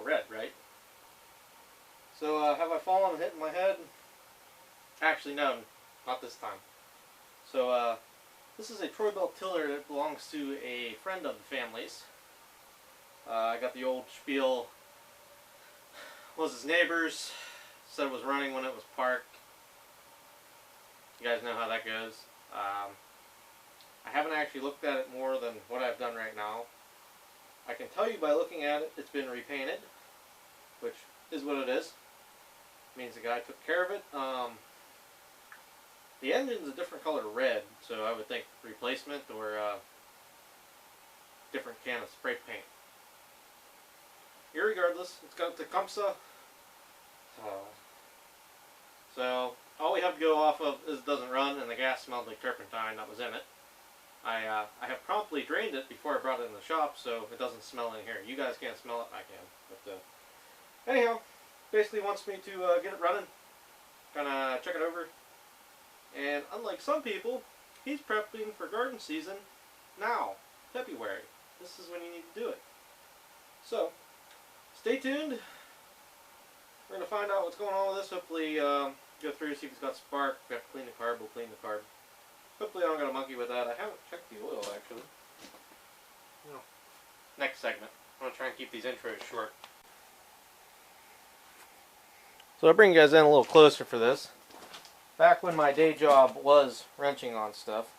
red, right? So have I fallen and hit my head? Actually, no, not this time. So this is a Troy-Bilt tiller that belongs to a friend of the family's. I got the old spiel. Was his neighbor's, said it was running when it was parked. You guys know how that goes. I haven't actually looked at it more than what I've done right now. I can tell you by looking at it, it's been repainted, which is what it is. Means the guy took care of it. The engine's a different color red, so I would think replacement or different can of spray paint. Irregardless, it's got Tecumseh. So all we have to go off of is it doesn't run, and the gas smelled like turpentine that was in it. I have promptly drained it before I brought it in the shop, so it doesn't smell in here. You guys can't smell it, I can. But anyhow, basically wants me to get it running, kind of check it over. And unlike some people, he's prepping for garden season now, February. This is when you need to do it. So, stay tuned. We're going to find out what's going on with this. Hopefully, go through, see if it's got spark. If we have to clean the carb, we'll clean the carb. Hopefully I don't got a monkey with that. I haven't checked the oil, actually. No. Next segment. I'm going to try and keep these intros short. So I'll bring you guys in a little closer for this. Back when my day job was wrenching on stuff,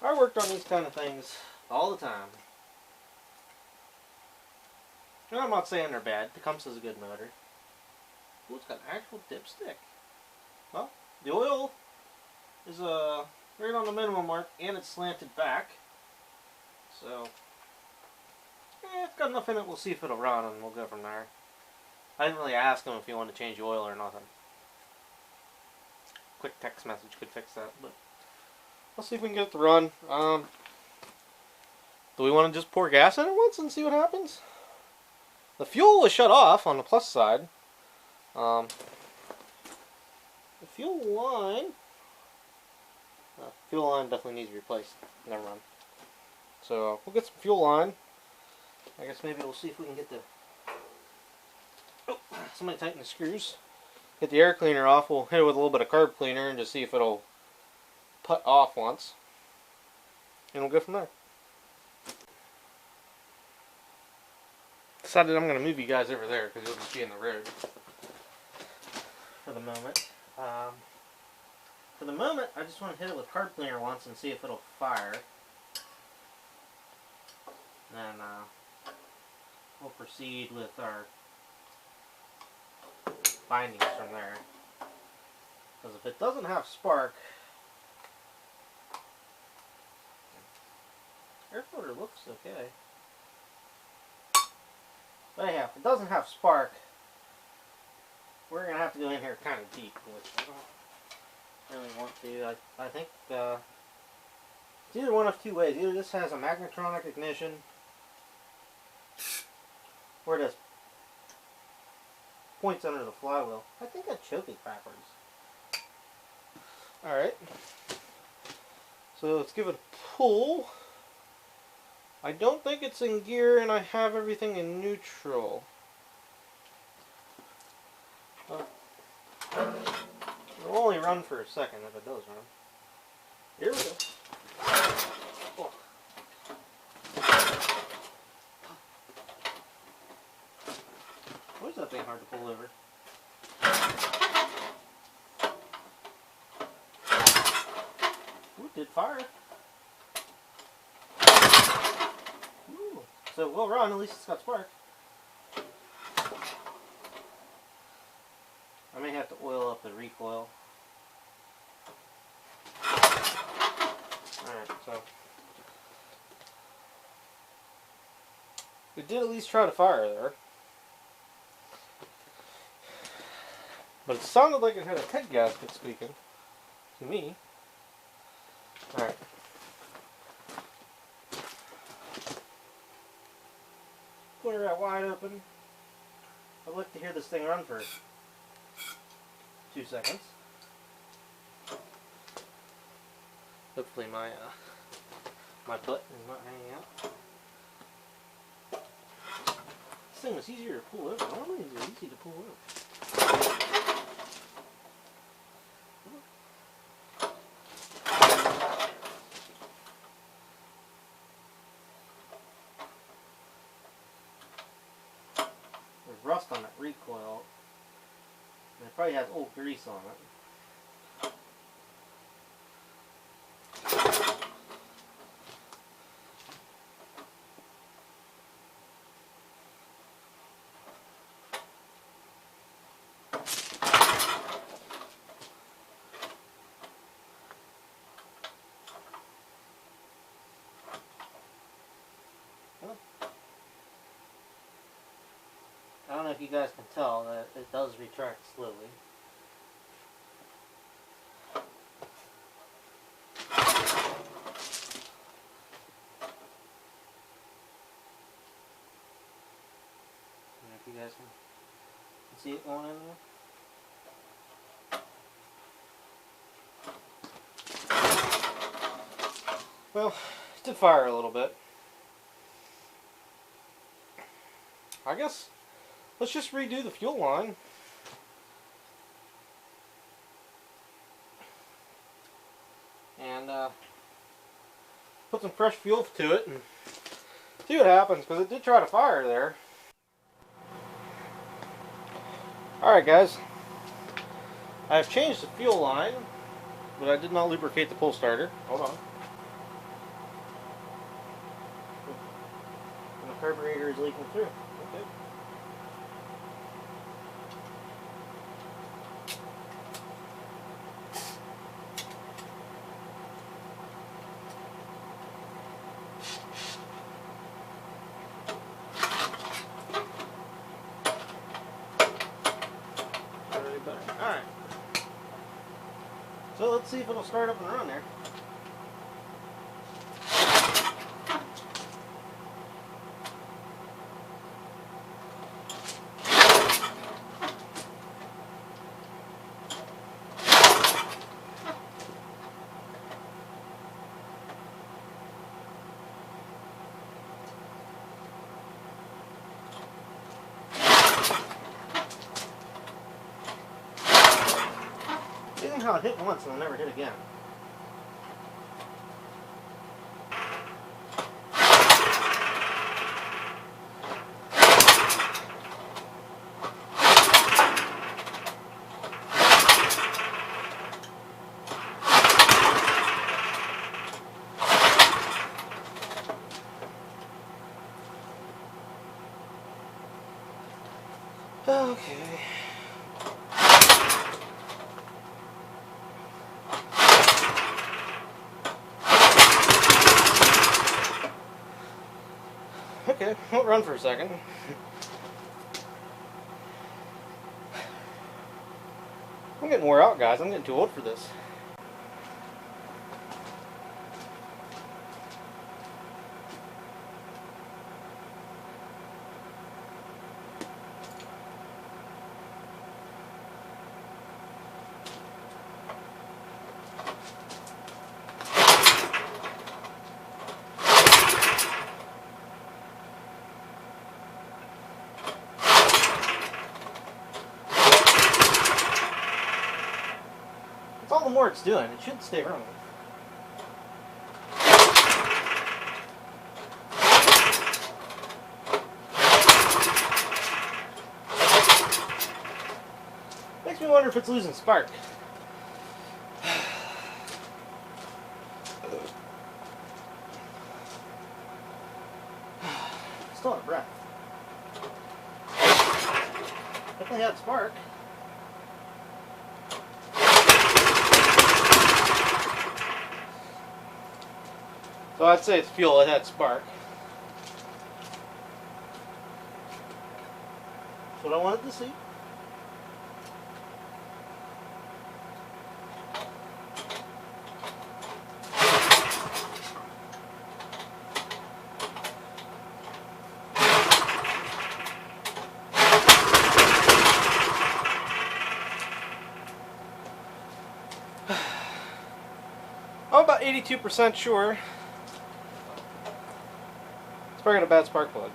I worked on these kind of things all the time. And I'm not saying they're bad. Tecumseh's a good motor. Ooh, it's got an actual dipstick. Well, the oil is right on the minimum mark, and it's slanted back. So, it's got enough in it. We'll see if it'll run, and we'll go from there. I didn't really ask him if he wanted to change the oil or nothing. Quick text message could fix that, but let's see if we can get it to run. Do we want to just pour gas in it once and see what happens? The fuel was shut off on the plus side. The fuel line definitely needs to be replaced. Never mind. So we'll get some fuel line. I guess maybe we'll see if we can get the... Oh, somebody tighten the screws. Get the air cleaner off. We'll hit it with a little bit of carb cleaner and just see if it'll put off once. And we'll go from there. Decided I'm going to move you guys over there because you'll just be in the road for the moment. For the moment, I just want to hit it with carb cleaner once and see if it'll fire. Then we'll proceed with our bindings from there. Because if it doesn't have spark, air filter looks okay. But anyhow, if it doesn't have spark, we're going to have to go in here kind of deep, which I don't really want to. I think it's either one of two ways. Either this has a magnetronic ignition, or it has points under the flywheel. I think I choked it backwards. Alright. So let's give it a pull. I don't think it's in gear, and I have everything in neutral. It'll only run for a second if it does run. Here we go. Oh. Why is that thing hard to pull over? Ooh, it did fire. Ooh. So it will run, at least it's got spark. I may have to oil up the recoil. Alright, so we did at least try to fire there. But it sounded like it had a head gasket squeaking to me. Alright. Put her out wide open. I'd like to hear this thing run for 2 seconds. Hopefully my my butt is not hanging out. This thing was easier to pull over. Normally these are easy to pull over. There's rust on that recoil. And it probably has old grease on it. I don't know if you guys can tell that it does retract slowly. If you guys can see it going in there. Well, it did fire a little bit. I guess let's just redo the fuel line. And put some fresh fuel to it and see what happens, because it did try to fire there. Alright guys, I have changed the fuel line, but I did not lubricate the pull starter. Hold on. And the carburetor is leaking through. Okay. Alright. So let's see if it'll start up and run there. How it hit once and it'll never hit again. Okay. Okay, won't run for a second. I'm getting wore out, guys. I'm getting too old for this. All the more it's doing, it should stay running. Makes me wonder if it's losing spark. Still out of breath. Definitely had spark. So I'd say it's fuel, it had spark. That's what I wanted to see. I'm about 82% sure. It's probably got a bad spark plug.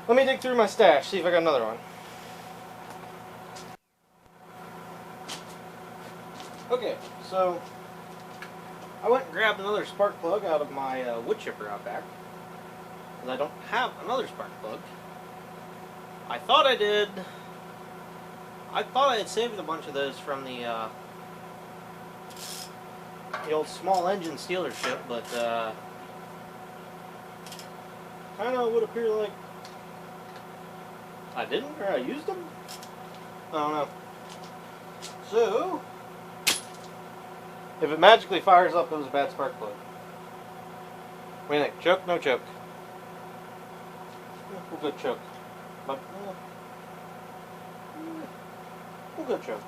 Let me dig through my stash, see if I got another one. Okay, so I went and grabbed another spark plug out of my wood chipper out back. Because I don't have another spark plug. I thought I did. I thought I had saved a bunch of those from the old small engine dealership, but kind of would appear like I didn't, or I used them. I don't know. So, if it magically fires up, it was a bad spark plug. What do you think? Choke? No choke. We'll go choke. But, we'll go choke.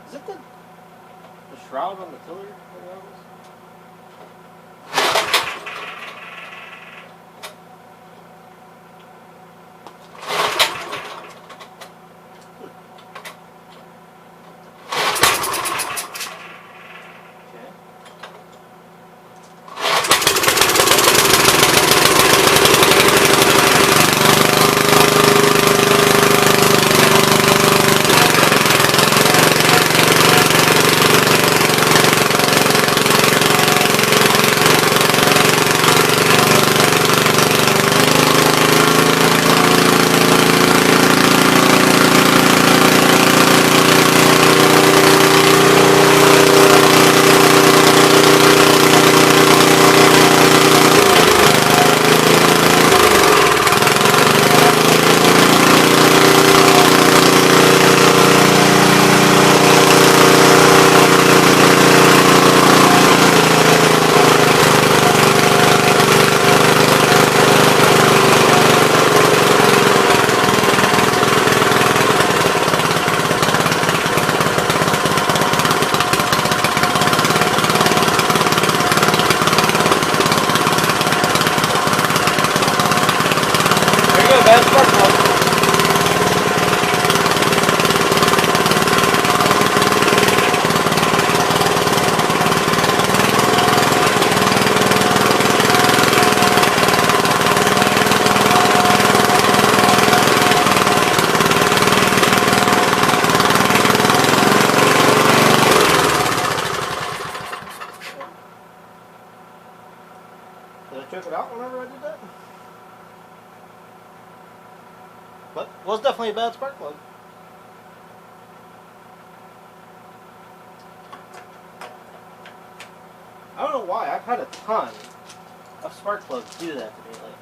Is it the shroud on the tiller? Bad spark plug. Did I choke it out whenever I did that? But it was definitely a bad spark plug. I don't know why. I've had a ton of spark plugs do that to me lately.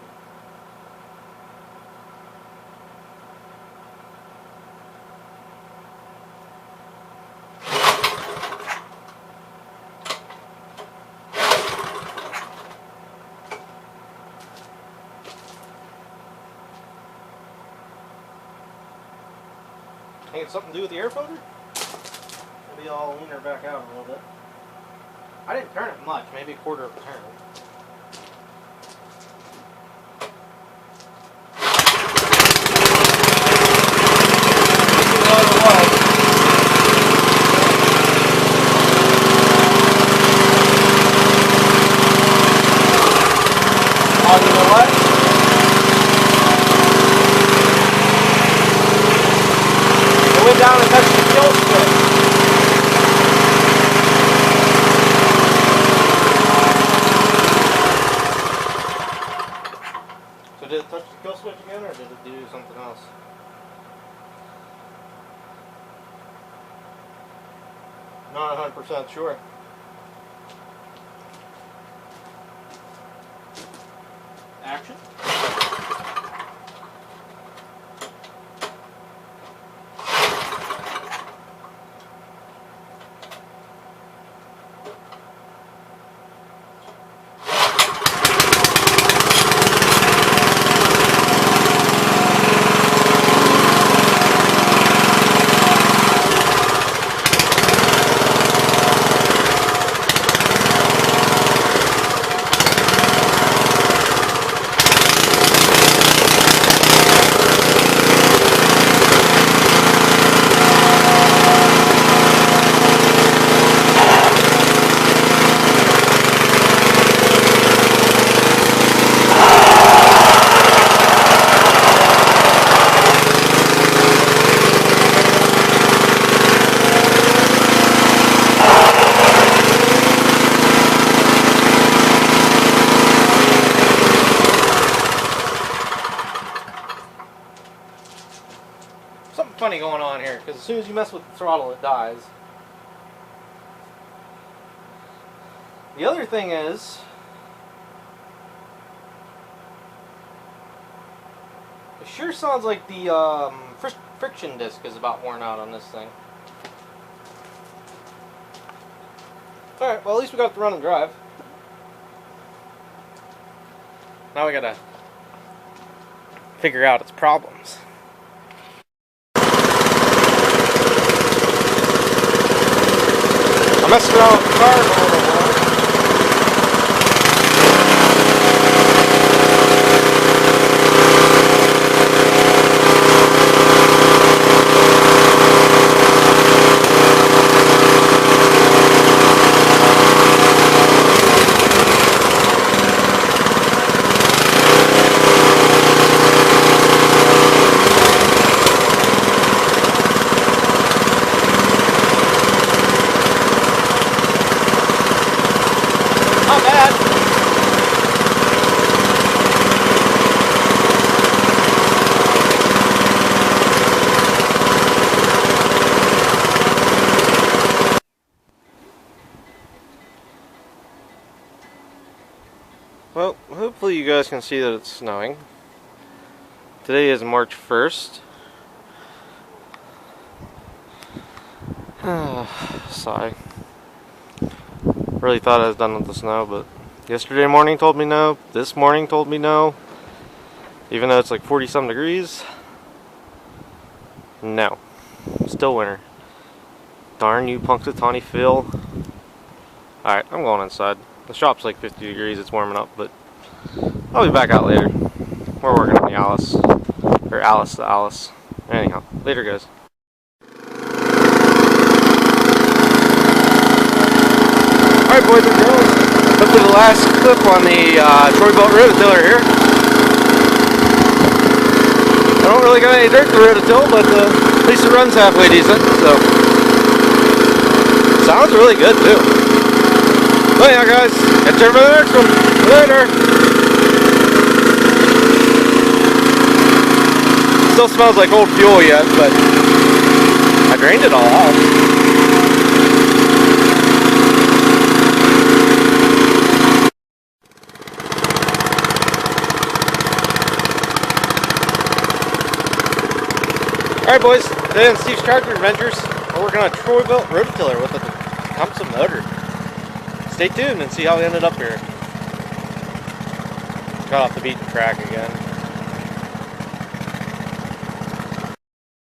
I think it's something to do with the air filter. Maybe I'll lean her back out a little bit. I didn't turn it much, maybe a quarter of a turn. Oh, you know what? Went down and touched the kill switch. So did it touch the kill switch again, or did it do something else? Not 100% sure. Action. funny going on here, because as soon as you mess with the throttle, it dies. The other thing is, it sure sounds like the friction disc is about worn out on this thing. Alright, well at least we got it to run and drive. Now we gotta figure out its problems. I messed around with the car a little bit. Not bad. Well, hopefully you guys can see that it's snowing. Today is March 1st. Sigh. Really thought I was done with the snow, but yesterday morning told me no. This morning told me no. Even though it's like 40-some degrees. No. Still winter. Darn you, Punxsutawney Phil. Alright, I'm going inside. The shop's like 50 degrees, it's warming up, but I'll be back out later. We're working on the Alice. Or Alice the Alice. Anyhow, later guys. Alright boys and girls, up to the last clip on the Troy-Bilt rototiller here. I don't really got any dirt to rototill, but at least it runs halfway decent, so. Sounds really good too. Well yeah guys, catch you for the next one. Later! Still smells like old fuel yet, but I drained it all off. Alright boys, today on Steve's Tractor Adventures, we're working on a Troy-Bilt rototiller with a Tecumseh motor. Stay tuned and see how we ended up here. Got off the beaten track again.